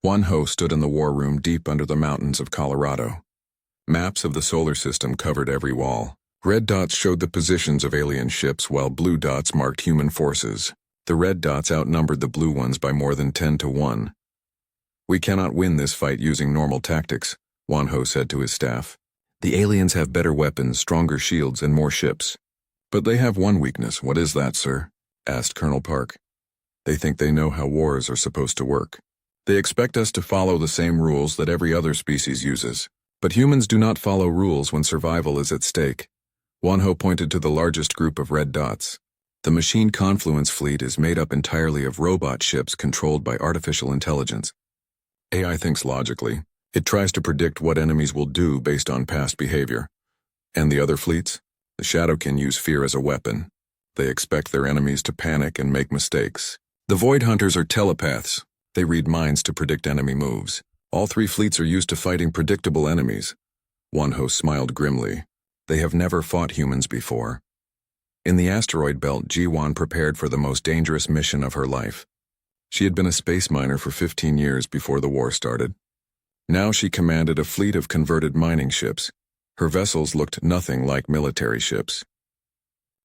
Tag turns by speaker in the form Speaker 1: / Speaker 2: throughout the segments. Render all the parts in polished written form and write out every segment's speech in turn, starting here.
Speaker 1: Wanho stood in the war room deep under the mountains of Colorado. Maps of the solar system covered every wall. Red dots showed the positions of alien ships while blue dots marked human forces. The red dots outnumbered the blue ones by more than 10 to 1. "We cannot win this fight using normal tactics," Wanho said to his staff. "The aliens have better weapons, stronger shields, and more ships." "But they have one weakness." "What is that, sir?" asked Colonel Park. "They think they know how wars are supposed to work. They expect us to follow the same rules that every other species uses. But humans do not follow rules when survival is at stake." Wanho pointed to the largest group of red dots. "The Machine Confluence fleet is made up entirely of robot ships controlled by artificial intelligence. AI thinks logically. It tries to predict what enemies will do based on past behavior. And the other fleets? The Shadowkin use fear as a weapon. They expect their enemies to panic and make mistakes. The Void Hunters are telepaths. They read minds to predict enemy moves. All three fleets are used to fighting predictable enemies." Wanho smiled grimly. "They have never fought humans before." In the asteroid belt, Ji-Wan prepared for the most dangerous mission of her life. She had been a space miner for 15 years before the war started. Now she commanded a fleet of converted mining ships. Her vessels looked nothing like military ships.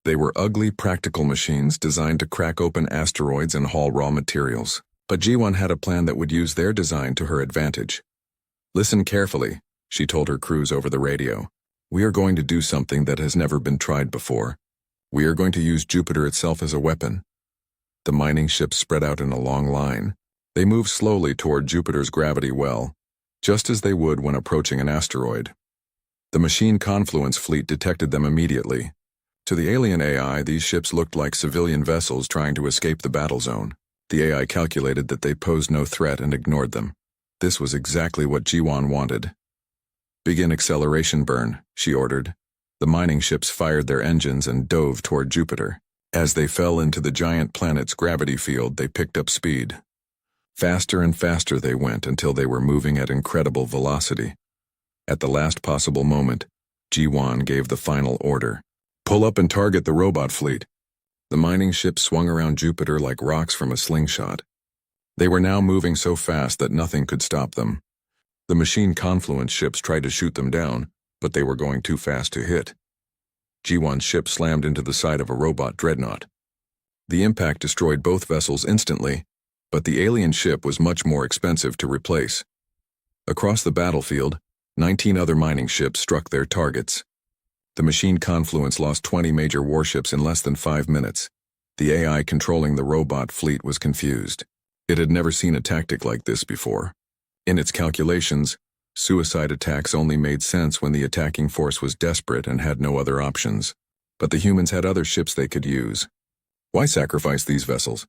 Speaker 1: They were ugly, practical machines designed to crack open asteroids and haul raw materials. But Ji-Wan had a plan that would use their design to her advantage. "Listen carefully," she told her crews over the radio. "We are going to do something that has never been tried before. We are going to use Jupiter itself as a weapon." The mining ships spread out in a long line. They moved slowly toward Jupiter's gravity well, just as they would when approaching an asteroid. The Machine Confluence fleet detected them immediately. To the alien AI, these ships looked like civilian vessels trying to escape the battle zone. The AI calculated that they posed no threat and ignored them. This was exactly what Ji-Wan wanted. "Begin acceleration burn," she ordered. The mining ships fired their engines and dove toward Jupiter. As they fell into the giant planet's gravity field, they picked up speed. Faster and faster they went until they were moving at incredible velocity. At the last possible moment, Ji-Wan gave the final order. "Pull up and target the robot fleet." The mining ships swung around Jupiter like rocks from a slingshot. They were now moving so fast that nothing could stop them. The Machine Confluence ships tried to shoot them down, but they were going too fast to hit. Ji-Wan's ship slammed into the side of a robot dreadnought. The impact destroyed both vessels instantly, but the alien ship was much more expensive to replace. Across the battlefield, 19 other mining ships struck their targets. The Machine Confluence lost 20 major warships in less than 5 minutes. The AI controlling the robot fleet was confused. It had never seen a tactic like this before. In its calculations, suicide attacks only made sense when the attacking force was desperate and had no other options. But the humans had other ships they could use. Why sacrifice these vessels?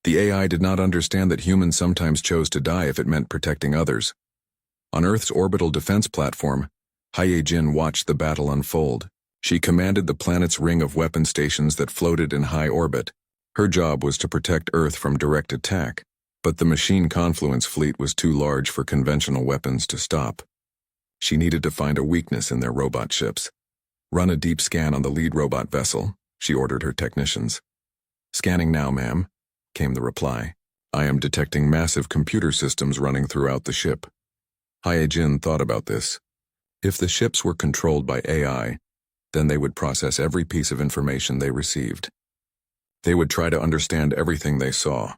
Speaker 1: The AI did not understand that humans sometimes chose to die if it meant protecting others. On Earth's orbital defense platform, Haye-Jin watched the battle unfold. She commanded the planet's ring of weapon stations that floated in high orbit. Her job was to protect Earth from direct attack, but the Machine Confluence fleet was too large for conventional weapons to stop. She needed to find a weakness in their robot ships. "Run a deep scan on the lead robot vessel," she ordered her technicians. "Scanning now, ma'am," came the reply. "I am detecting massive computer systems running throughout the ship." Haye-Jin thought about this. If the ships were controlled by AI, then they would process every piece of information they received. They would try to understand everything they saw.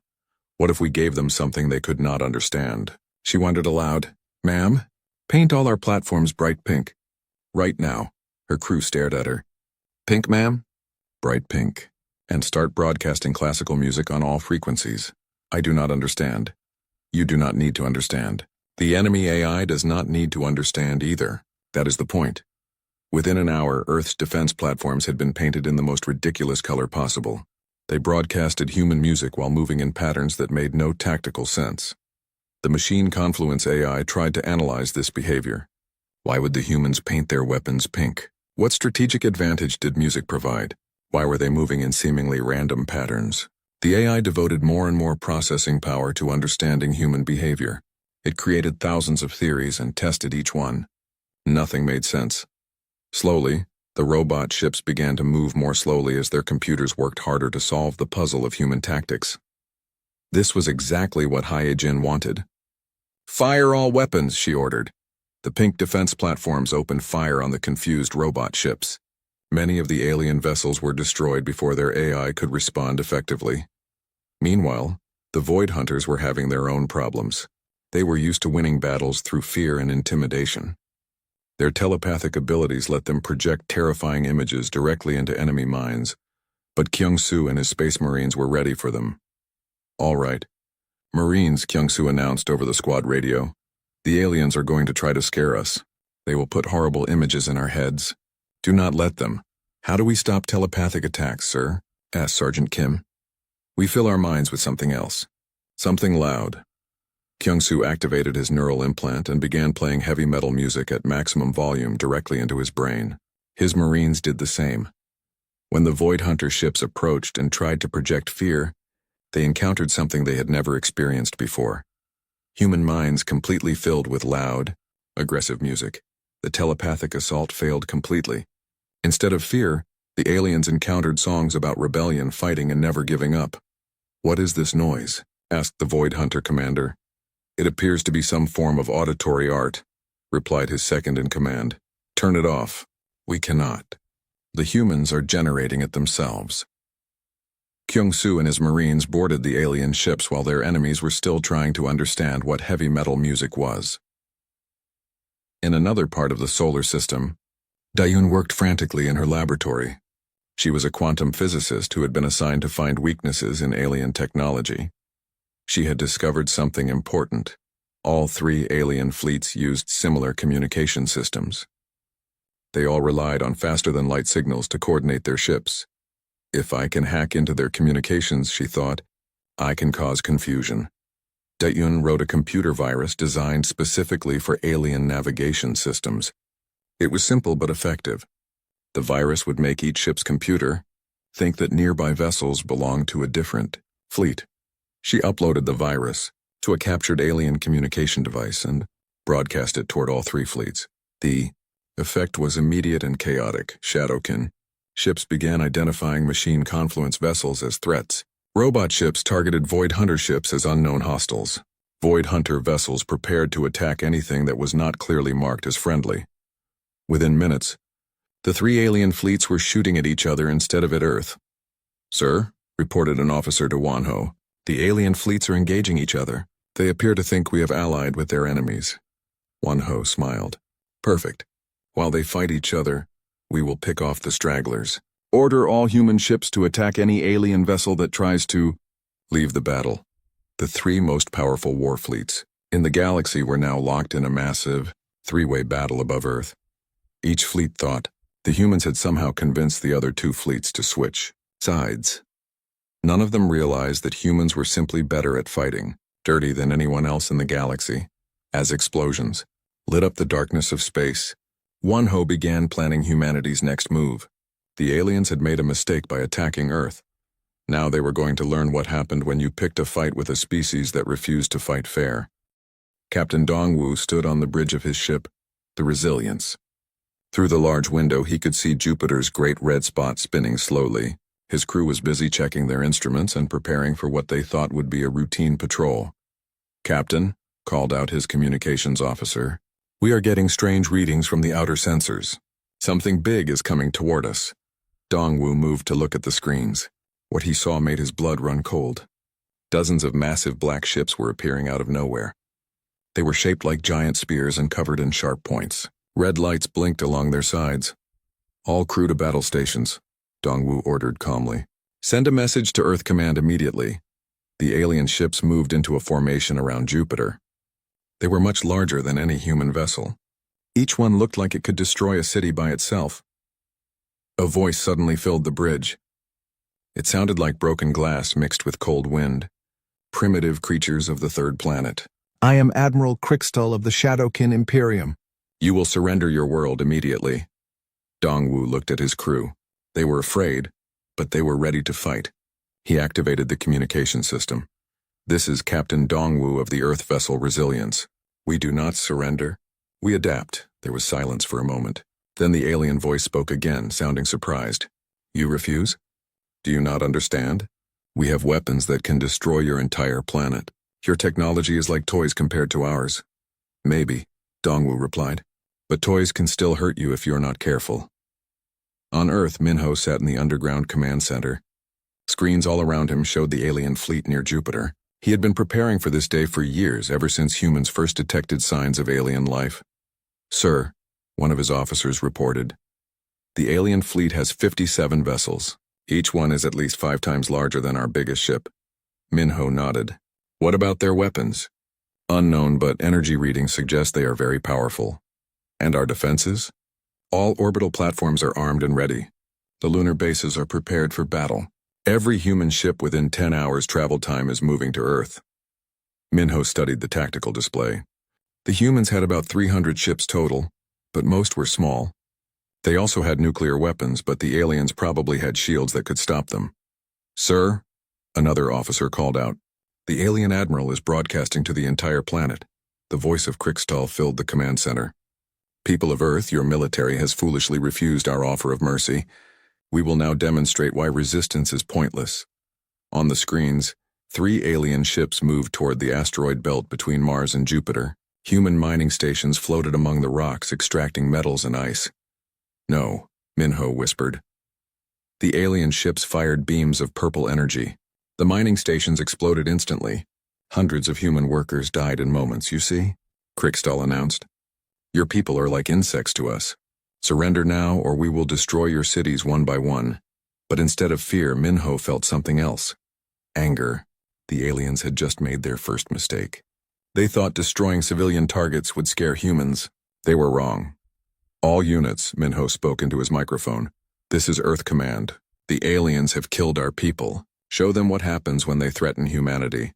Speaker 1: What if we gave them something they could not understand? She wondered aloud. "Ma'am, paint all our platforms bright pink." "Right now." Her crew stared at her. "Pink, ma'am?" "Bright pink. And start broadcasting classical music on all frequencies." "I do not understand." "You do not need to understand. The enemy AI does not need to understand either. That is the point." Within an hour, Earth's defense platforms had been painted in the most ridiculous color possible. They broadcasted human music while moving in patterns that made no tactical sense. The Machine Confluence AI tried to analyze this behavior. Why would the humans paint their weapons pink? What strategic advantage did music provide? Why were they moving in seemingly random patterns? The AI devoted more and more processing power to understanding human behavior. It created thousands of theories and tested each one. Nothing made sense. Slowly, the robot ships began to move more slowly as their computers worked harder to solve the puzzle of human tactics. This was exactly what Haye-Jin wanted. Fire all weapons, she ordered. The pink defense platforms opened fire on the confused robot ships. Many of the alien vessels were destroyed before their AI could respond effectively. Meanwhile, the Void Hunters were having their own problems. They were used to winning battles through fear and intimidation. Their telepathic abilities let them project terrifying images directly into enemy minds, but Kyung-Soo and his Space Marines were ready for them. All right. Marines, Kyung-Soo announced over the squad radio. The aliens are going to try to scare us. They will put horrible images in our heads. Do not let them. How do we stop telepathic attacks, sir? Asked Sergeant Kim. We fill our minds with something else. Something loud. Kyung-Soo activated his neural implant and began playing heavy metal music at maximum volume directly into his brain. His Marines did the same. When the Void Hunter ships approached and tried to project fear, they encountered something they had never experienced before. Human minds completely filled with loud, aggressive music. The telepathic assault failed completely. Instead of fear, the aliens encountered songs about rebellion, fighting, and never giving up. What is this noise? Asked the Void Hunter commander. It appears to be some form of auditory art, replied his second-in-command. Turn it off. We cannot. The humans are generating it themselves. Kyung-Soo and his Marines boarded the alien ships while their enemies were still trying to understand what heavy metal music was. In another part of the solar system, Dayun worked frantically in her laboratory. She was a quantum physicist who had been assigned to find weaknesses in alien technology. She had discovered something important. All 3 alien fleets used similar communication systems. They all relied on faster-than-light signals to coordinate their ships. If I can hack into their communications, she thought, I can cause confusion. Dayun wrote a computer virus designed specifically for alien navigation systems. It was simple but effective. The virus would make each ship's computer think that nearby vessels belonged to a different fleet. She uploaded the virus to a captured alien communication device and broadcast it toward all 3 fleets. The effect was immediate and chaotic. Shadowkin. Ships began identifying machine confluence vessels as threats. Robot ships targeted Void Hunter ships as unknown hostiles. Void Hunter vessels prepared to attack anything that was not clearly marked as friendly. Within minutes, the 3 alien fleets were shooting at each other instead of at Earth. Sir, reported an officer to Wonho, the alien fleets are engaging each other. They appear to think we have allied with their enemies. Wonho smiled. Perfect. While they fight each other, we will pick off the stragglers. Order all human ships to attack any alien vessel that tries to leave the battle. The 3 most powerful war fleets in the galaxy were now locked in a massive, 3-way battle above Earth. Each fleet thought the humans had somehow convinced the other 2 fleets to switch sides. None of them realized that humans were simply better at fighting, dirty than anyone else in the galaxy. As explosions lit up the darkness of space, Wonho began planning humanity's next move. The aliens had made a mistake by attacking Earth. Now they were going to learn what happened when you picked a fight with a species that refused to fight fair. Captain Dongwu stood on the bridge of his ship, the Resilience. Through the large window he could see Jupiter's great red spot spinning slowly. His crew was busy checking their instruments and preparing for what they thought would be a routine patrol. Captain, called out his communications officer, we are getting strange readings from the outer sensors. Something big is coming toward us. Dongwu moved to look at the screens. What he saw made his blood run cold. Dozens of massive black ships were appearing out of nowhere. They were shaped like giant spears and covered in sharp points. Red lights blinked along their sides. All crew to battle stations, Dongwu ordered calmly. Send a message to Earth Command immediately. The alien ships moved into a formation around Jupiter. They were much larger than any human vessel. Each one looked like it could destroy a city by itself. A voice suddenly filled the bridge. It sounded like broken glass mixed with cold wind. Primitive creatures of the 3rd planet.
Speaker 2: I am Admiral Crickstall of the Shadowkin Imperium.
Speaker 1: You will surrender your world immediately. Dongwu looked at his crew. They were afraid, but they were ready to fight. He activated the communication system. This is Captain Dongwu of the Earth vessel Resilience. We do not surrender. We adapt. There was silence for a moment. Then the alien voice spoke again, sounding surprised. You refuse? Do you not understand? We have weapons that can destroy your entire planet. Your technology is like toys compared to ours. Maybe, Dongwu replied. But toys can still hurt you if you're not careful. On Earth, Minho sat in the underground command center. Screens all around him showed the alien fleet near Jupiter. He had been preparing for this day for years, ever since humans first detected signs of alien life. Sir, one of his officers reported, the alien fleet has 57 vessels. Each one is at least 5 times larger than our biggest ship. Minho nodded. What about their weapons? Unknown, but energy readings suggest they are very powerful. And our defenses? All orbital platforms are armed and ready. The lunar bases are prepared for battle. Every human ship within 10 hours travel time is moving to Earth. Minho studied the tactical display. The humans had about 300 ships total, but most were small. They also had nuclear weapons, but the aliens probably had shields that could stop them. Sir, another officer called out, the alien admiral is broadcasting to the entire planet. The voice of Krikstal filled the command center. People of Earth, your military has foolishly refused our offer of mercy. We will now demonstrate why resistance is pointless. On the screens, 3 alien ships moved toward the asteroid belt between Mars and Jupiter. Human mining stations floated among the rocks, extracting metals and ice. No, Minho whispered. The alien ships fired beams of purple energy. The mining stations exploded instantly. Hundreds of human workers died in moments, you see, Krikstal announced. Your people are like insects to us. Surrender now, or we will destroy your cities one by one. But instead of fear, Minho felt something else. Anger. The aliens had just made their first mistake. They thought destroying civilian targets would scare humans. They were wrong. All units, Minho spoke into his microphone. This is Earth Command. The aliens have killed our people. Show them what happens when they threaten humanity.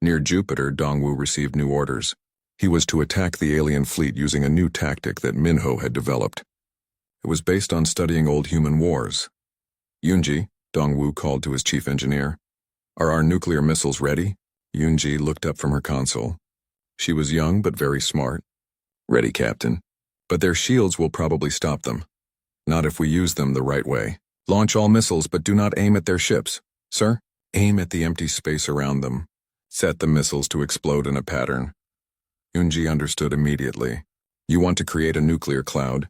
Speaker 1: Near Jupiter, Dongwu received new orders. He was to attack the alien fleet using a new tactic that Minho had developed. It was based on studying old human wars. Yunji, Dongwu called to his chief engineer. Are our nuclear missiles ready? Yunji looked up from her console. She was young but very smart. Ready, Captain. But their shields will probably stop them. Not if we use them the right way. Launch all missiles, but do not aim at their ships. Sir, aim at the empty space around them. Set the missiles to explode in a pattern. Yunji understood immediately. You want to create a nuclear cloud?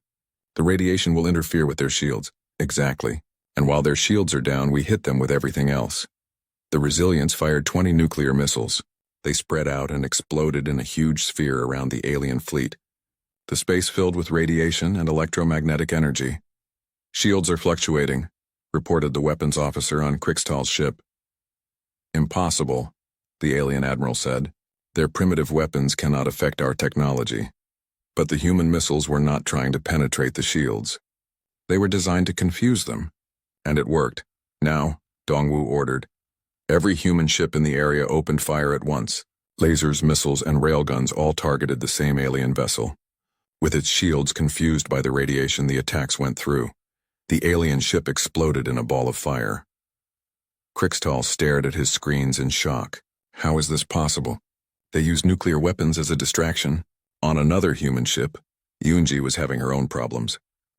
Speaker 1: The radiation will interfere with their shields. Exactly. And while their shields are down, we hit them with everything else. The Resilience fired 20 nuclear missiles. They spread out and exploded in a huge sphere around the alien fleet. The space filled with radiation and electromagnetic energy. Shields are fluctuating, reported the weapons officer on Krikstal's ship. Impossible, the alien admiral said. Their primitive weapons cannot affect our technology. But the human missiles were not trying to penetrate the shields. They were designed to confuse them. And it worked. Now, Dongwu ordered. Every human ship in the area opened fire at once. Lasers, missiles, and railguns all targeted the same alien vessel. With its shields confused by the radiation, the attacks went through. The alien ship exploded in a ball of fire. Krikstal stared at his screens in shock. How is this possible? They used nuclear weapons as a distraction. On another human ship, Yunji was having her own problems.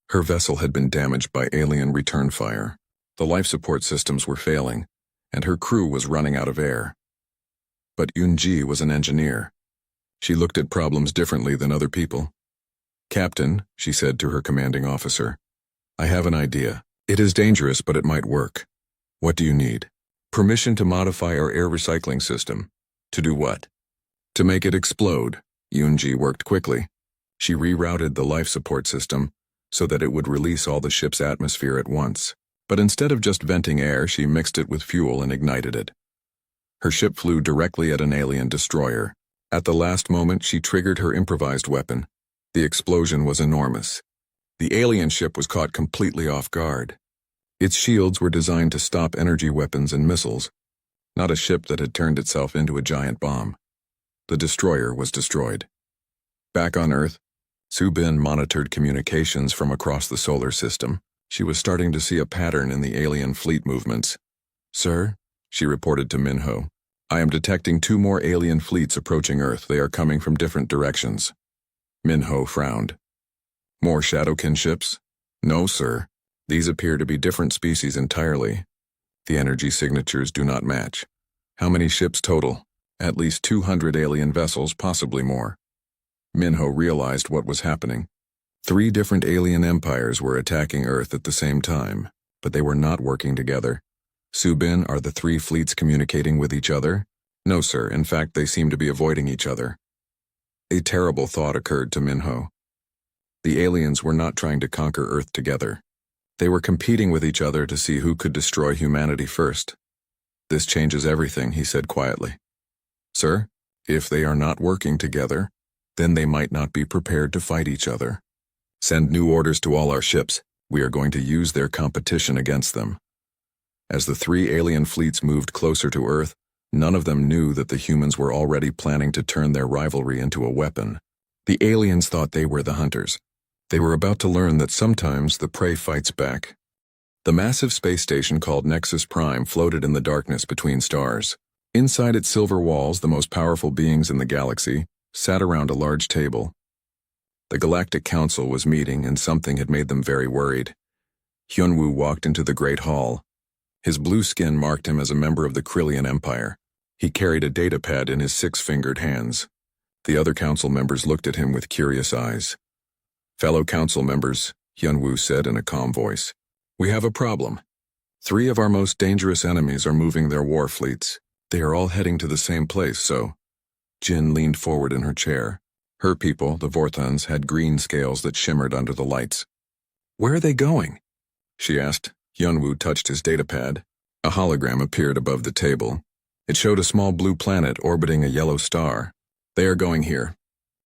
Speaker 1: Her vessel had been damaged by alien return fire. The life support systems were failing, and her crew was running out of air. But Yunji was an engineer. She looked at problems differently than other people. Captain, she said to her commanding officer, I have an idea. It is dangerous, but it might work. What do you need? Permission to modify our air recycling system. To do what? To make it explode. Yunji worked quickly. She rerouted the life support system so that it would release all the ship's atmosphere at once. But instead of just venting air, she mixed it with fuel and ignited it. Her ship flew directly at an alien destroyer. At the last moment, she triggered her improvised weapon. The explosion was enormous. The alien ship was caught completely off guard. Its shields were designed to stop energy weapons and missiles, not a ship that had turned itself into a giant bomb. The destroyer was destroyed. Back on Earth, Su-Bin monitored communications from across the solar system. She was starting to see a pattern in the alien fleet movements. Sir, she reported to Minho, I am detecting 2 more alien fleets approaching Earth. They are coming from different directions. Minho frowned. More Shadowkin ships? No, sir. These appear to be different species entirely. The energy signatures do not match. How many ships total? At least 200 alien vessels, possibly more. Minho realized what was happening. 3 different alien empires were attacking Earth at the same time, but they were not working together. Subin, are the 3 fleets communicating with each other? No, sir. In fact, they seem to be avoiding each other. A terrible thought occurred to Minho. The aliens were not trying to conquer Earth together. They were competing with each other to see who could destroy humanity first. This changes everything, he said quietly. Sir, if they are not working together, then they might not be prepared to fight each other. Send new orders to all our ships. We are going to use their competition against them. As the 3 alien fleets moved closer to Earth, none of them knew that the humans were already planning to turn their rivalry into a weapon. The aliens thought they were the hunters. They were about to learn that sometimes the prey fights back. The massive space station called Nexus Prime floated in the darkness between stars. Inside its silver walls, the most powerful beings in the galaxy sat around a large table. The Galactic Council was meeting, and something had made them very worried. Hyunwoo walked into the Great Hall. His blue skin marked him as a member of the Krillian Empire. He carried a datapad in his 6-fingered hands. The other council members looked at him with curious eyes. Fellow council members, Hyunwoo said in a calm voice, we have a problem. 3 of our most dangerous enemies are moving their war fleets. They are all heading to the same place, so... Jin leaned forward in her chair. Her people, the Vorthons, had green scales that shimmered under the lights. Where are they going? She asked. Hyunwoo touched his datapad. A hologram appeared above the table. It showed a small blue planet orbiting a yellow star. They are going here.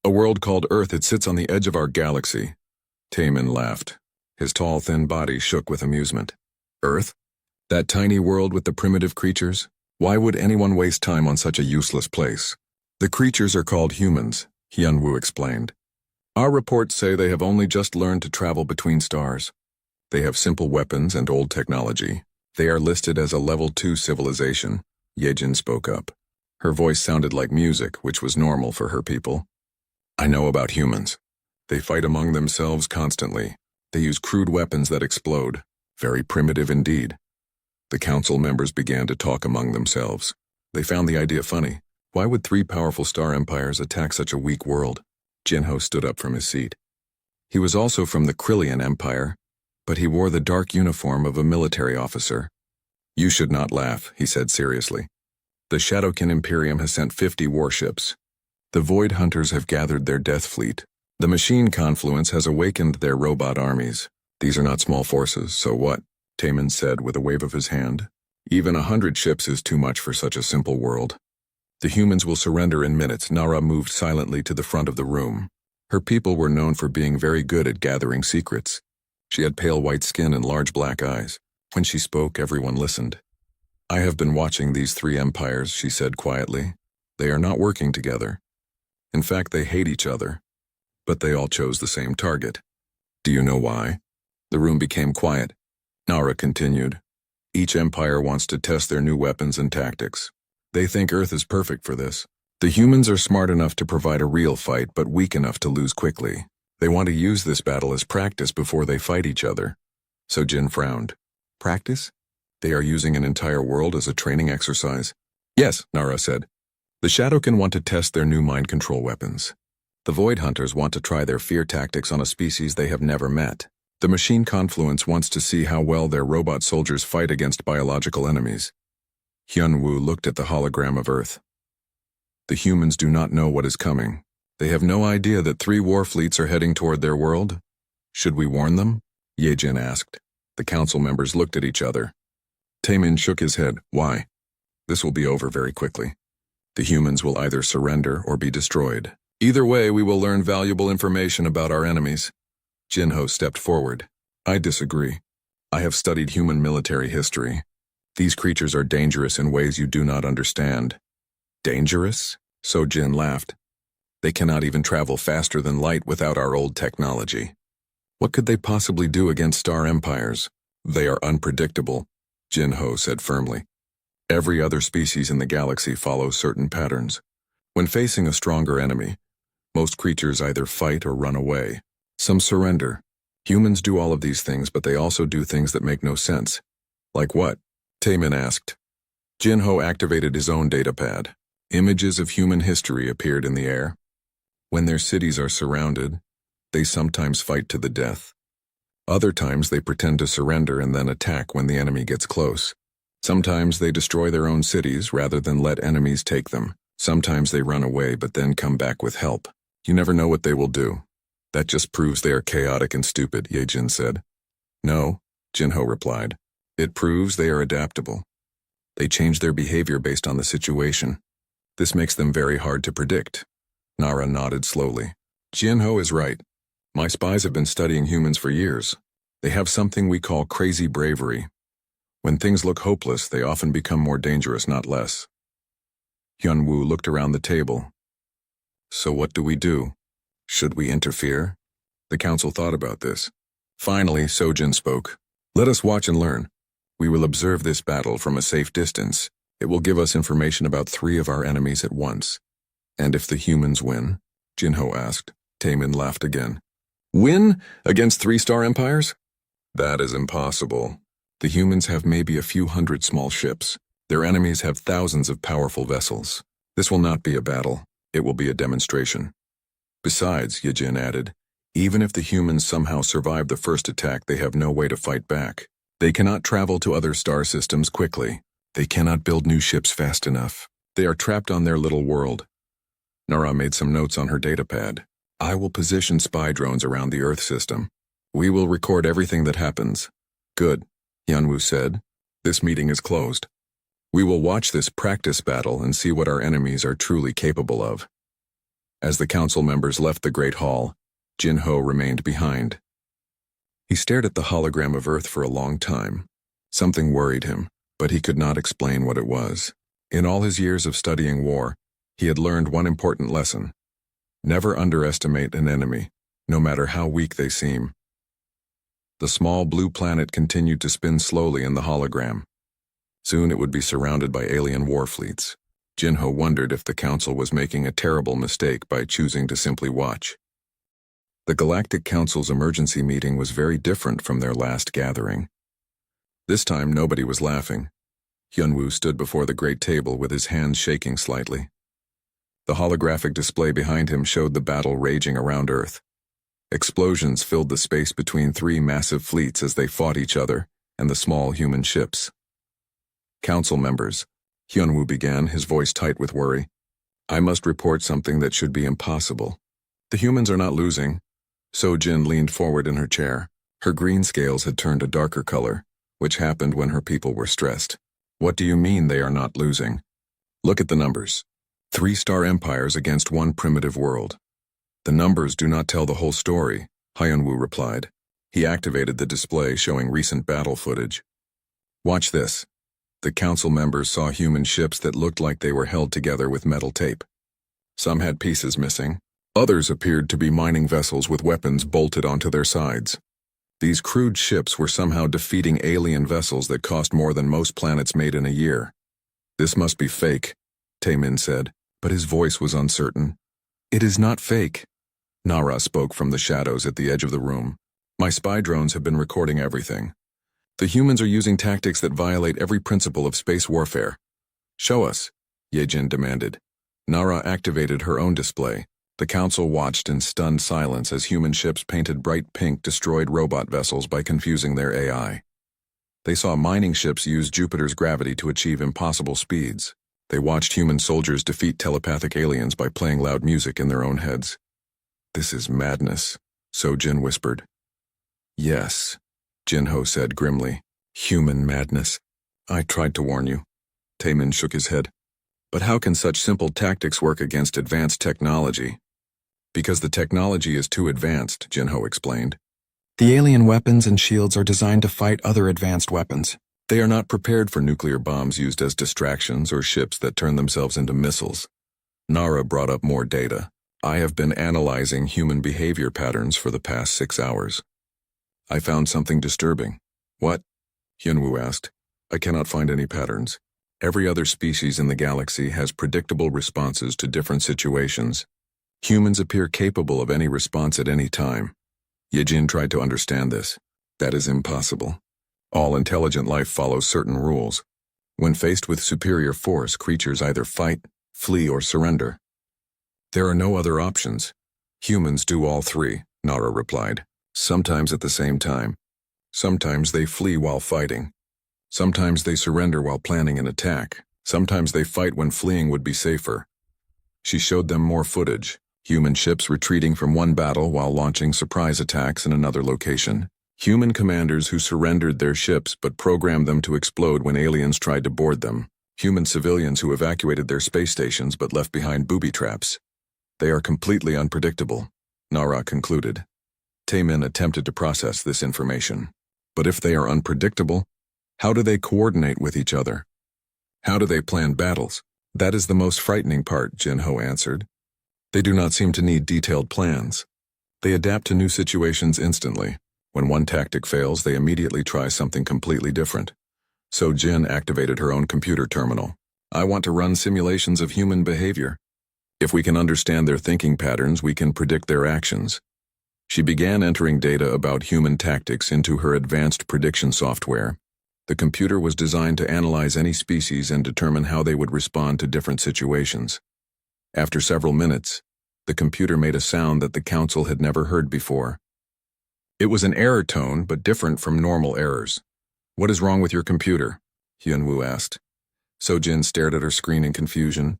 Speaker 1: A world called Earth. It sits on the edge of our galaxy. Taemin laughed. His tall, thin body shook with amusement. Earth? That tiny world with the primitive creatures? Why would anyone waste time on such a useless place? The creatures are called humans, Hyunwoo explained. Our reports say they have only just learned to travel between stars. They have simple weapons and old technology. They are listed as a level 2 civilization, Yejin spoke up. Her voice sounded like music, which was normal for her people. I know about humans. They fight among themselves constantly. They use crude weapons that explode. Very primitive indeed. The council members began to talk among themselves. They found the idea funny. Why would 3 powerful star empires attack such a weak world? Jinho stood up from his seat. He was also from the Krillian Empire, but he wore the dark uniform of a military officer. You should not laugh, he said seriously. The Shadowkin Imperium has sent 50 warships. The Void Hunters have gathered their death fleet. The Machine Confluence has awakened their robot armies. These are not small forces, so what? Taemin said with a wave of his hand. Even 100 ships is too much for such a simple world. The humans will surrender in minutes. Nara moved silently to the front of the room. Her people were known for being very good at gathering secrets. She had pale white skin and large black eyes. When she spoke, everyone listened. I have been watching these 3 empires, she said quietly. They are not working together. In fact, they hate each other. But they all chose the same target. Do you know why? The room became quiet. Nara continued. Each empire wants to test their new weapons and tactics. They think Earth is perfect for this. The humans are smart enough to provide a real fight, but weak enough to lose quickly. They want to use this battle as practice before they fight each other. So Jin frowned. Practice? They are using an entire world as a training exercise? Yes, Nara said. The Shadowkin want to test their new mind control weapons. The Void Hunters want to try their fear tactics on a species they have never met. The Machine Confluence wants to see how well their robot soldiers fight against biological enemies. Hyunwoo looked at the hologram of Earth. The humans do not know what is coming. They have no idea that 3 war fleets are heading toward their world. Should we warn them? Yejin asked. The council members looked at each other. Taemin shook his head. Why? This will be over very quickly. The humans will either surrender or be destroyed. Either way, we will learn valuable information about our enemies. Jinho stepped forward. I disagree. I have studied human military history. These creatures are dangerous in ways you do not understand. Dangerous? So Jin laughed. They cannot even travel faster than light without our old technology. What could they possibly do against star empires? They are unpredictable, Jinho said firmly. Every other species in the galaxy follows certain patterns. When facing a stronger enemy, most creatures either fight or run away. Some surrender. Humans do all of these things, but they also do things that make no sense. Like what? Taemin asked. Jinho activated his own datapad. Images of human history appeared in the air. When their cities are surrounded, they sometimes fight to the death. Other times they pretend to surrender and then attack when the enemy gets close. Sometimes they destroy their own cities rather than let enemies take them. Sometimes they run away but then come back with help. You never know what they will do. That just proves they are chaotic and stupid, Ye-Jin said. No, Jinho replied. It proves they are adaptable. They change their behavior based on the situation. This makes them very hard to predict. Nara nodded slowly. Jinho is right. My spies have been studying humans for years. They have something we call crazy bravery. When things look hopeless, they often become more dangerous, not less. Hyunwoo looked around the table. So what do we do? Should we interfere? The council thought about this. Finally, Sojin spoke. Let us watch and learn. We will observe this battle from a safe distance. It will give us information about 3 of our enemies at once. And if the humans win? Jinho asked. Taemin laughed again. Win? Against 3-star empires? That is impossible. The humans have maybe a few hundred small ships. Their enemies have thousands of powerful vessels. This will not be a battle. It will be a demonstration. Besides, Ye-Jin added, even if the humans somehow survive the first attack, they have no way to fight back. They cannot travel to other star systems quickly. They cannot build new ships fast enough. They are trapped on their little world. Nara made some notes on her datapad. I will position spy drones around the Earth system. We will record everything that happens. Good, Hyunwoo said. This meeting is closed. We will watch this practice battle and see what our enemies are truly capable of. As the council members left the Great Hall, Jinho remained behind. He stared at the hologram of Earth for a long time. Something worried him, but he could not explain what it was. In all his years of studying war, he had learned one important lesson. Never underestimate an enemy, no matter how weak they seem. The small blue planet continued to spin slowly in the hologram. Soon it would be surrounded by alien war fleets. Jinho wondered if the council was making a terrible mistake by choosing to simply watch. The Galactic Council's emergency meeting was very different from their last gathering. This time nobody was laughing. Hyunwoo stood before the great table with his hands shaking slightly. The holographic display behind him showed the battle raging around Earth. Explosions filled the space between 3 massive fleets as they fought each other and the small human ships. Council members, Hyunwoo began, his voice tight with worry. I must report something that should be impossible. The humans are not losing. Sojin leaned forward in her chair. Her green scales had turned a darker color, which happened when her people were stressed. What do you mean they are not losing? Look at the numbers. 3-star empires against 1 primitive world. The numbers do not tell the whole story, Hyunwoo replied. He activated the display showing recent battle footage. Watch this. The council members saw human ships that looked like they were held together with metal tape. Some had pieces missing. Others appeared to be mining vessels with weapons bolted onto their sides. These crude ships were somehow defeating alien vessels that cost more than most planets made in a year. This must be fake, Taemin said, but his voice was uncertain. It is not fake. Nara spoke from the shadows at the edge of the room. My spy drones have been recording everything. The humans are using tactics that violate every principle of space warfare. Show us, Ye-Jin demanded. Nara activated her own display. The council watched in stunned silence as human ships painted bright pink destroyed robot vessels by confusing their AI. They saw mining ships use Jupiter's gravity to achieve impossible speeds. They watched human soldiers defeat telepathic aliens by playing loud music in their own heads. This is madness, Sojin whispered. Yes, Jinho said grimly. Human madness. I tried to warn you. Taemin shook his head. But how can such simple tactics work against advanced technology? Because the technology is too advanced, Jinho explained. The alien weapons and shields are designed to fight other advanced weapons. They are not prepared for nuclear bombs used as distractions or ships that turn themselves into missiles. Nara brought up more data. I have been analyzing human behavior patterns for the past 6 hours. I found something disturbing. What? Hyunwoo asked. I cannot find any patterns. Every other species in the galaxy has predictable responses to different situations. Humans appear capable of any response at any time. Ye-Jin tried to understand this. That is impossible. All intelligent life follows certain rules. When faced with superior force, creatures either fight, flee or surrender. There are no other options. Humans do all three, Nara replied, sometimes at the same time. Sometimes they flee while fighting. Sometimes they surrender while planning an attack. Sometimes they fight when fleeing would be safer. She showed them more footage, human ships retreating from one battle while launching surprise attacks in another location. Human commanders who surrendered their ships but programmed them to explode when aliens tried to board them. Human civilians who evacuated their space stations but left behind booby traps. They are completely unpredictable, Nara concluded. Taemin attempted to process this information. But if they are unpredictable, how do they coordinate with each other? How do they plan battles? That is the most frightening part, Jinho answered. They do not seem to need detailed plans. They adapt to new situations instantly. When one tactic fails, they immediately try something completely different. So Jin activated her own computer terminal. I want to run simulations of human behavior. If we can understand their thinking patterns, we can predict their actions. She began entering data about human tactics into her advanced prediction software. The computer was designed to analyze any species and determine how they would respond to different situations. After several minutes, the computer made a sound that the council had never heard before. It was an error tone, but different from normal errors. What is wrong with your computer? Hyunwoo asked. Sojin stared at her screen in confusion.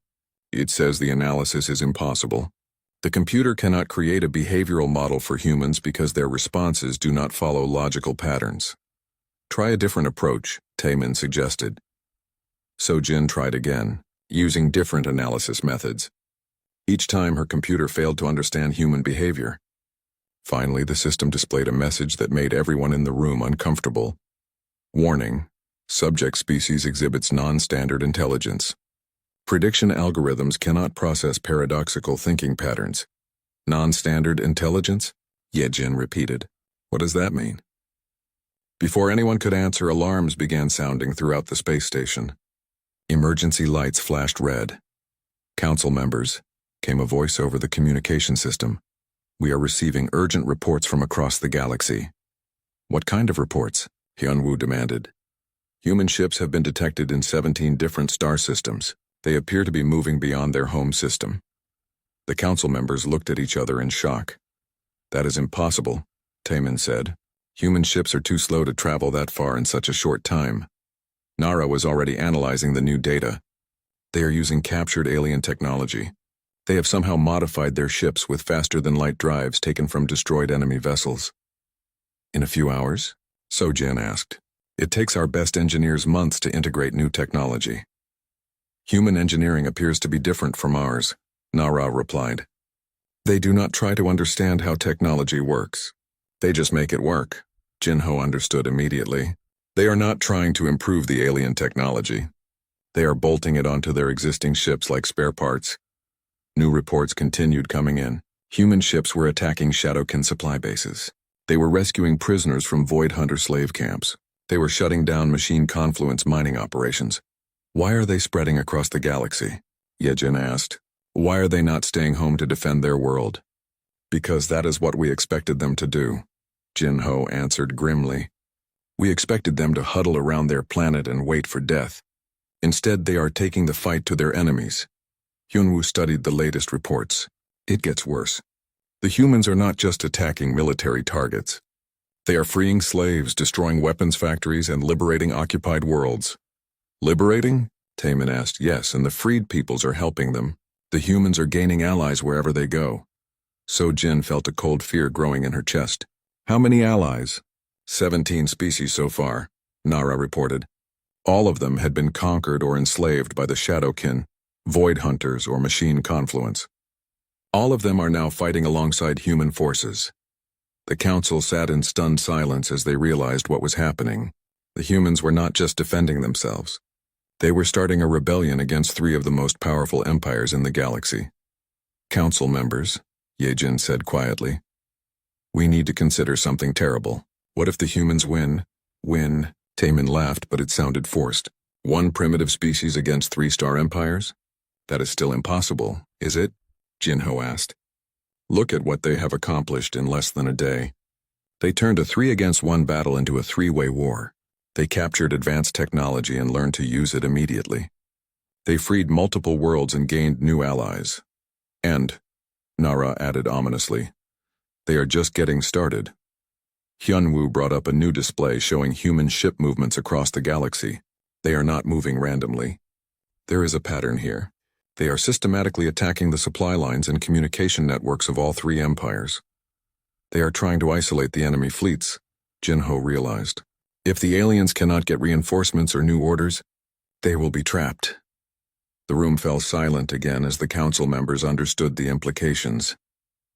Speaker 1: It says the analysis is impossible. The computer cannot create a behavioral model for humans because their responses do not follow logical patterns. Try a different approach, Taemin suggested. Sojin tried again, using different analysis methods. Each time her computer failed to understand human behavior. Finally, the system displayed a message that made everyone in the room uncomfortable. Warning: subject species exhibits non-standard intelligence. Prediction algorithms cannot process paradoxical thinking patterns. Non-standard intelligence? Yejin repeated. What does that mean? Before anyone could answer, alarms began sounding throughout the space station. Emergency lights flashed red. Council members, came a voice over the communication system. We are receiving urgent reports from across the galaxy. What kind of reports? Hyunwoo demanded. Human ships have been detected in 17 different star systems. They appear to be moving beyond their home system. The council members looked at each other in shock. That is impossible, Taemin said. Human ships are too slow to travel that far in such a short time. Nara was already analyzing the new data. They are using captured alien technology. They have somehow modified their ships with faster-than-light drives taken from destroyed enemy vessels. In a few hours? Sojin asked. It takes our best engineers months to integrate new technology. Human engineering appears to be different from ours, Nara replied. They do not try to understand how technology works. They just make it work. Jinho understood immediately. They are not trying to improve the alien technology. They are bolting it onto their existing ships like spare parts. New reports continued coming in. Human ships were attacking Shadowkin supply bases. They were rescuing prisoners from Void Hunter slave camps. They were shutting down Machine Confluence mining operations. Why are they spreading across the galaxy? Yejin asked. Why are they not staying home to defend their world? Because that is what we expected them to do, Jinho answered grimly. We expected them to huddle around their planet and wait for death. Instead, they are taking the fight to their enemies. Hyunwoo studied the latest reports. It gets worse. The humans are not just attacking military targets. They are freeing slaves, destroying weapons factories, and liberating occupied worlds. Liberating? Taemin asked. Yes, and the freed peoples are helping them. The humans are gaining allies wherever they go. Sojin felt a cold fear growing in her chest. How many allies? 17 species so far, Nara reported. All of them had been conquered or enslaved by the Shadowkin, Void Hunters, or Machine Confluence. All of them are now fighting alongside human forces. The council sat in stunned silence as they realized what was happening. The humans were not just defending themselves. They were starting a rebellion against 3 of the most powerful empires in the galaxy. Council members, Yejin said quietly. We need to consider something terrible. What if the humans win? Win? Taemin laughed, but it sounded forced. 1 primitive species against 3-star empires? That is still impossible, is it? Jinho asked. Look at what they have accomplished in less than a day. They turned a 3-against-1 battle into a 3-way war. They captured advanced technology and learned to use it immediately. They freed multiple worlds and gained new allies. And, Nara added ominously, they are just getting started. Hyunwoo brought up a new display showing human ship movements across the galaxy. They are not moving randomly. There is a pattern here. They are systematically attacking the supply lines and communication networks of all three empires. They are trying to isolate the enemy fleets, Jinho realized. If the aliens cannot get reinforcements or new orders, they will be trapped. The room fell silent again as the council members understood the implications.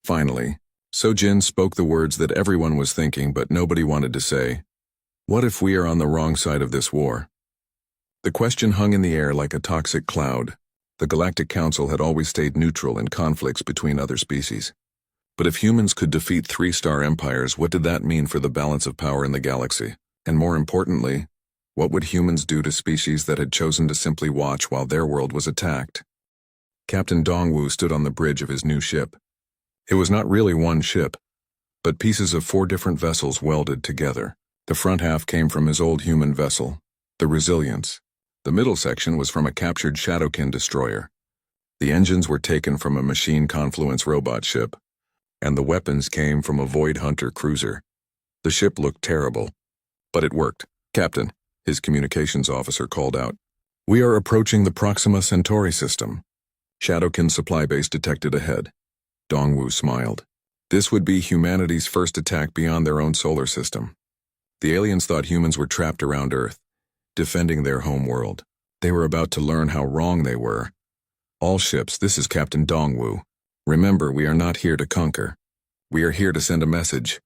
Speaker 1: Finally, Sojin spoke the words that everyone was thinking but nobody wanted to say. What if we are on the wrong side of this war? The question hung in the air like a toxic cloud. The Galactic Council had always stayed neutral in conflicts between other species. But if humans could defeat three-star empires, what did that mean for the balance of power in the galaxy? And more importantly, what would humans do to species that had chosen to simply watch while their world was attacked? Captain Dongwoo stood on the bridge of his new ship. It was not really one ship, but pieces of 4 different vessels welded together. The front half came from his old human vessel, the Resilience. The middle section was from a captured Shadowkin destroyer. The engines were taken from a Machine Confluence robot ship, and the weapons came from a Void Hunter cruiser. The ship looked terrible, but it worked. Captain, his communications officer called out, "We are approaching the Proxima Centauri system." Shadowkin supply base detected ahead. Dongwoo smiled. This would be humanity's first attack beyond their own solar system. The aliens thought humans were trapped around Earth, defending their home world. They were about to learn how wrong they were. All ships, this is Captain Dongwoo. Remember, we are not here to conquer. We are here to send a message.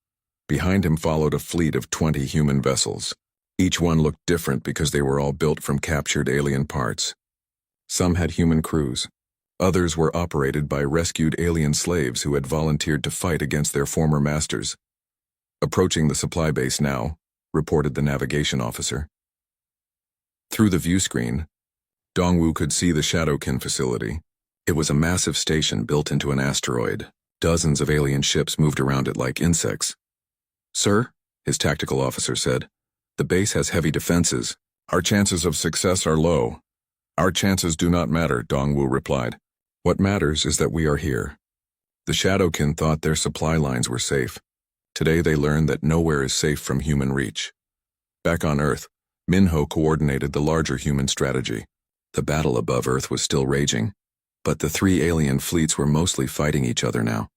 Speaker 1: Behind him followed a fleet of 20 human vessels. Each one looked different because they were all built from captured alien parts. Some had human crews. Others were operated by rescued alien slaves who had volunteered to fight against their former masters. Approaching the supply base now, reported the navigation officer. Through the view screen, Dongwoo could see the Shadowkin facility. It was a massive station built into an asteroid. Dozens of alien ships moved around it like insects. "Sir," his tactical officer said, "the base has heavy defenses. Our chances of success are low." "Our chances do not matter," Dongwoo replied. "What matters is that we are here." The Shadowkin thought their supply lines were safe. Today they learned that nowhere is safe from human reach. Back on Earth, Minho coordinated the larger human strategy. The battle above Earth was still raging, but the 3 alien fleets were mostly fighting each other now.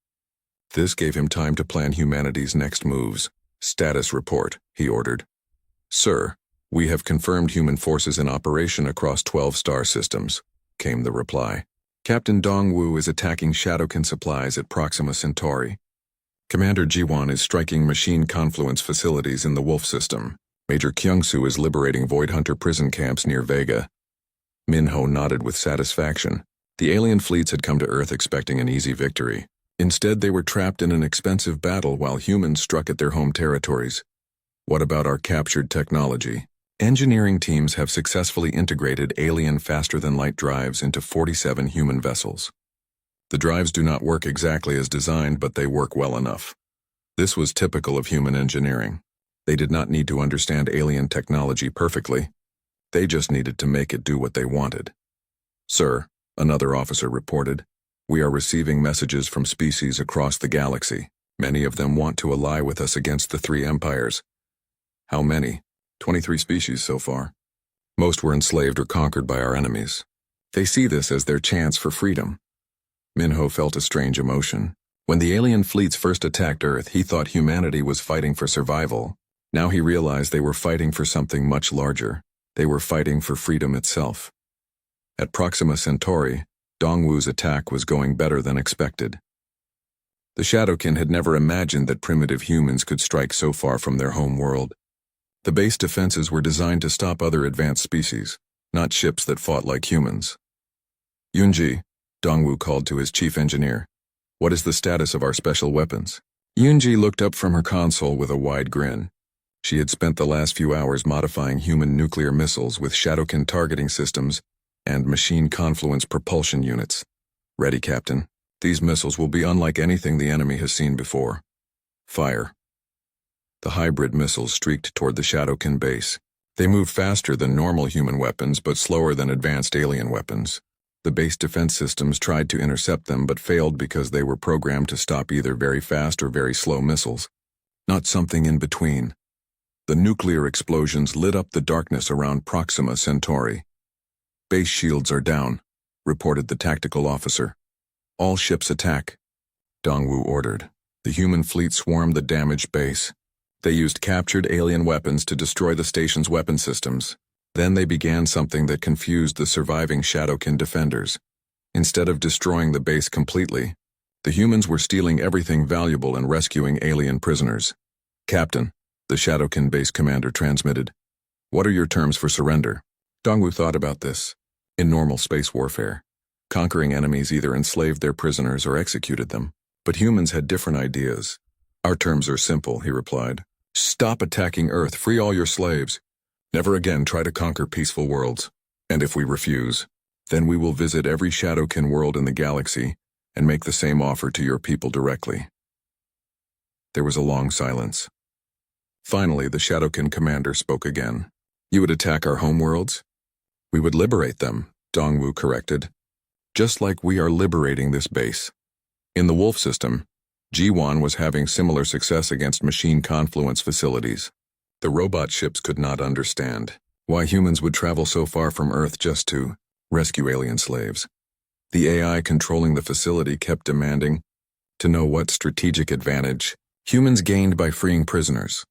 Speaker 1: This gave him time to plan humanity's next moves. "Status report," he ordered. "Sir, we have confirmed human forces in operation across 12 star systems," came the reply. "Captain Dongwoo is attacking Shadowkin supplies at Proxima Centauri. Commander Jiwon is striking machine confluence facilities in the Wolf system. Major Kyungsu is liberating Void Hunter prison camps near Vega." Minho nodded with satisfaction. The alien fleets had come to Earth expecting an easy victory. Instead, they were trapped in an expensive battle while humans struck at their home territories. What about our captured technology? Engineering teams have successfully integrated alien faster-than-light drives into 47 human vessels. The drives do not work exactly as designed, but they work well enough. This was typical of human engineering. They did not need to understand alien technology perfectly. They just needed to make it do what they wanted. "Sir," another officer reported, "we are receiving messages from species across the galaxy. Many of them want to ally with us against the 3 empires." "How many?" 23 species so far. Most were enslaved or conquered by our enemies. They see this as their chance for freedom. Minho felt a strange emotion. When the alien fleets first attacked Earth, he thought humanity was fighting for survival. Now he realized they were fighting for something much larger. They were fighting for freedom itself. At Proxima Centauri, Dongwoo's attack was going better than expected. The Shadowkin had never imagined that primitive humans could strike so far from their home world. The base defenses were designed to stop other advanced species, not ships that fought like humans. "Yunji," Dongwoo called to his chief engineer, "what is the status of our special weapons?" Yunji looked up from her console with a wide grin. She had spent the last few hours modifying human nuclear missiles with Shadowkin targeting systems and machine confluence propulsion units. "Ready, Captain. These missiles will be unlike anything the enemy has seen before." "Fire." The hybrid missiles streaked toward the Shadowkin base. They moved faster than normal human weapons but slower than advanced alien weapons. The base defense systems tried to intercept them but failed because they were programmed to stop either very fast or very slow missiles, not something in between. The nuclear explosions lit up the darkness around Proxima Centauri. "Base shields are down," reported the tactical officer. "All ships attack," Dongwu ordered. The human fleet swarmed the damaged base. They used captured alien weapons to destroy the station's weapon systems. Then they began something that confused the surviving Shadowkin defenders. Instead of destroying the base completely, the humans were stealing everything valuable and rescuing alien prisoners. "Captain," the Shadowkin base commander transmitted, "what are your terms for surrender?" Dongwu thought about this. In normal space warfare, conquering enemies either enslaved their prisoners or executed them. But humans had different ideas. "Our terms are simple," he replied. "Stop attacking Earth, free all your slaves. Never again try to conquer peaceful worlds. And if we refuse, then we will visit every Shadowkin world in the galaxy and make the same offer to your people directly." There was a long silence. Finally, the Shadowkin commander spoke again. "You would attack our homeworlds?" "We would liberate them," Dongwu corrected. "Just like we are liberating this base." In the Wolf system, G1 was having similar success against machine confluence facilities. The robot ships could not understand why humans would travel so far from Earth just to rescue alien slaves. The AI controlling the facility kept demanding to know what strategic advantage humans gained by freeing prisoners.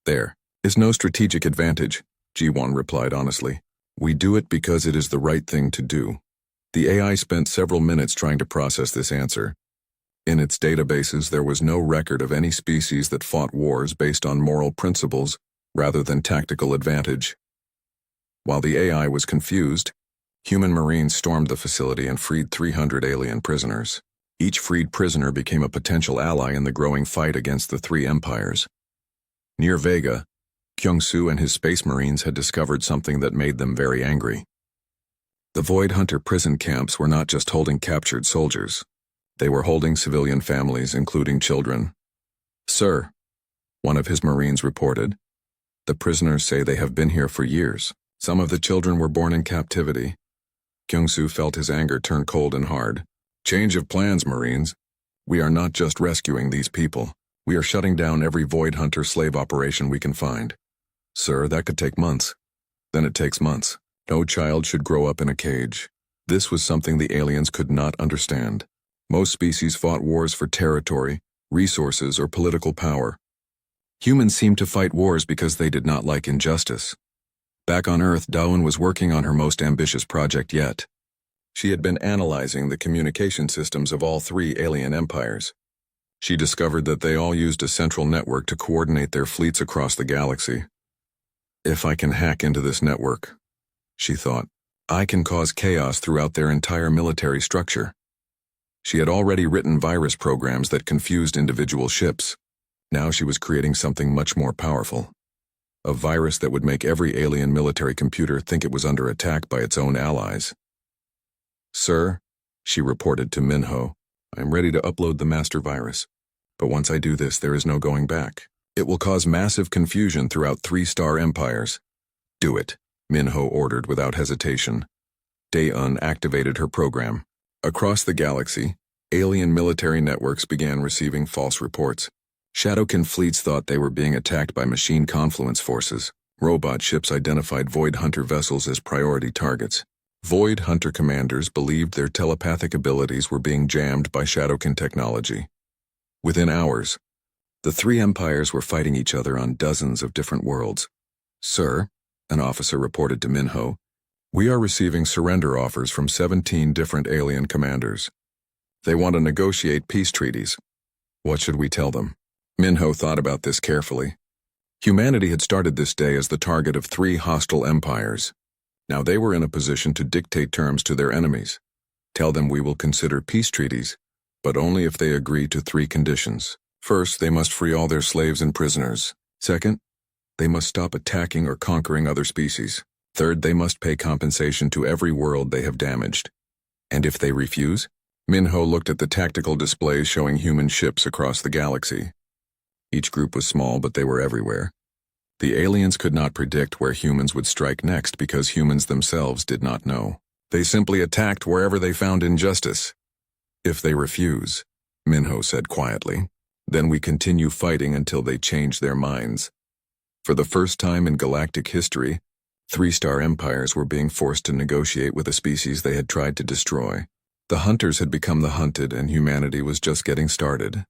Speaker 1: "There is no strategic advantage," G1 replied honestly. "We do it because it is the right thing to do." The AI spent several minutes trying to process this answer. In its databases, there was no record of any species that fought wars based on moral principles rather than tactical advantage. While the AI was confused, human Marines stormed the facility and freed 300 alien prisoners. Each freed prisoner became a potential ally in the growing fight against the three empires. Near Vega, Kyung-soo and his Space Marines had discovered something that made them very angry. The Void Hunter prison camps were not just holding captured soldiers. They were holding civilian families, including children. "Sir," one of his Marines reported, "the prisoners say they have been here for years. Some of the children were born in captivity." Kyung-soo felt his anger turn cold and hard. "Change of plans, Marines. We are not just rescuing these people. We are shutting down every Void Hunter slave operation we can find." "Sir, that could take months." "Then it takes months. No child should grow up in a cage." This was something the aliens could not understand. Most species fought wars for territory, resources, or political power. Humans seemed to fight wars because they did not like injustice. Back on Earth, Dawn was working on her most ambitious project yet. She had been analyzing the communication systems of all three alien empires. She discovered that they all used a central network to coordinate their fleets across the galaxy. "If I can hack into this network," she thought, "I can cause chaos throughout their entire military structure." She had already written virus programs that confused individual ships. Now she was creating something much more powerful. A virus that would make every alien military computer think it was under attack by its own allies. "Sir," she reported to Minho, "I am ready to upload the master virus. But once I do this, there is no going back. It will cause massive confusion throughout 3-star empires." "Do it," Minho ordered without hesitation. Dae-un activated her program. Across the galaxy, alien military networks began receiving false reports. Shadowkin fleets thought they were being attacked by machine confluence forces. Robot ships identified Void Hunter vessels as priority targets. Void Hunter commanders believed their telepathic abilities were being jammed by Shadowkin technology. Within hours, the three empires were fighting each other on dozens of different worlds. "Sir," an officer reported to Minho, "we are receiving surrender offers from 17 different alien commanders. They want to negotiate peace treaties. What should we tell them?" Minho thought about this carefully. Humanity had started this day as the target of 3 hostile empires. Now they were in a position to dictate terms to their enemies. Tell them we will consider peace treaties, but only if they agree to 3 conditions. First, they must free all their slaves and prisoners. Second, they must stop attacking or conquering other species. Third, they must pay compensation to every world they have damaged. And if they refuse? Minho looked at the tactical displays showing human ships across the galaxy. Each group was small, but they were everywhere. The aliens could not predict where humans would strike next because humans themselves did not know. They simply attacked wherever they found injustice. If they refuse, Minho said quietly, then we continue fighting until they change their minds. For the first time in galactic history, three-star empires were being forced to negotiate with a species they had tried to destroy. The hunters had become the hunted and humanity was just getting started.